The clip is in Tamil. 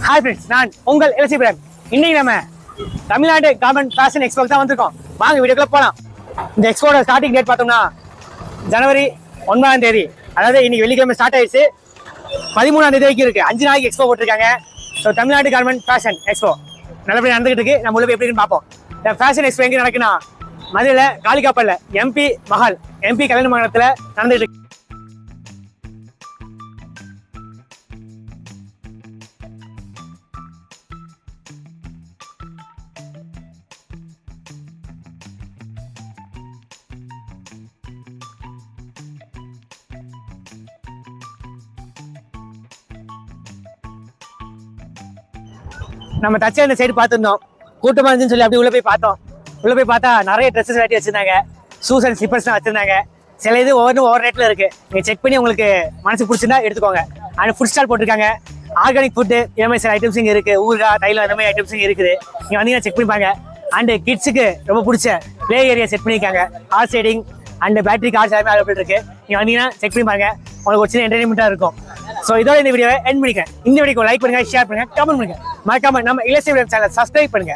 ஹாய் ஃப்ரெண்ட்ஸ், நான் உங்கள் எல்சி பிரேம். இன்னைக்கு நம்ம தமிழ்நாடு கார்மெண்ட் ஃபேஷன் எக்ஸ்போ தான் வந்திருக்கோம். வாங்க வீடியோக்குள்ள போகலாம். இந்த எக்ஸ்போட ஸ்டார்டிங் டேட் பார்த்தோம்னா ஜனவரி 9ஆம் தேதி, அதாவது இன்னைக்கு வெள்ளிக்கிழமை ஸ்டார்ட் ஆயிடுச்சு. 13ஆம் தேதி வரைக்கும் இருக்கு. 5 நாளைக்கு எக்ஸ்போ போட்டிருக்காங்க. So Tamil Nadu garment fashion expo நல்லபடியாக நடந்துகிட்டு இருக்கு. நம்ம உள்ள எப்படின்னு பார்ப்போம். இந்த ஃபேஷன் எக்ஸ்போ எங்கே நடக்குன்னா மதுரையில் காளிகாப்பல்ல எம்பி மஹால், எம்பி கல்யாண மண்டபத்தில் நடந்துகிட்டு இருக்கு. நம்ம தச்சை இந்த சைடு பார்த்துருந்தோம், கூட்டமாக இருந்துன்னு சொல்லி அப்படி உள்ள போய் பார்த்தோம். உள்ள போய் பார்த்தா நிறைய ட்ரெஸ்ஸஸ் வெரைட்டி வச்சிருந்தாங்க. ஷூஸ் அண்ட் ஸ்லிப்பர்ஸ்லாம் வச்சிருந்தாங்க. சில இது ஒவ்வொரு ரேட்டில் இருக்கு. நீங்கள் செக் பண்ணி உங்களுக்கு மனசு பிடிச்சிருந்தா எடுத்துக்கோங்க. அண்ட் ஃபுட் ஸ்டால் போட்டிருக்காங்க. ஆர்கானிக் ஃபுட்டு இதே சில ஐட்டம்ஸ் இங்கே இருக்குது. ஊறுகாய், தைலம் இந்த மாதிரி ஐட்டம்ஸ் இங்கே இருக்குது. நீங்கள் வந்தீங்கன்னா செக் பண்ணிப்பாங்க. அண்டு கிட்ஸுக்கு ரொம்ப பிடிச்ச ப்ளே ஏரியா செட் பண்ணியிருக்காங்க. Horse riding and battery cars எல்லாமே அவைலபிள் இருக்குது. நீங்கள் வந்தீங்கன்னா செக் பண்ணி பாருங்க. உங்களுக்கு ஒரு சின்ன என்டர்டைன்மெண்ட்டாக இருக்கும். ஸோ இதோட இந்த வீடியோவை எண்ட் பண்ணிக்கிறேன். இந்த வீடியோக்கு லைக் பண்ணுங்க, ஷேர் பண்ணுங்க, கமெண்ட் பண்ணுங்க. மறக்காம நம்ம இலசி சேனல் சப்ஸ்கிரைப் பண்ணுங்க.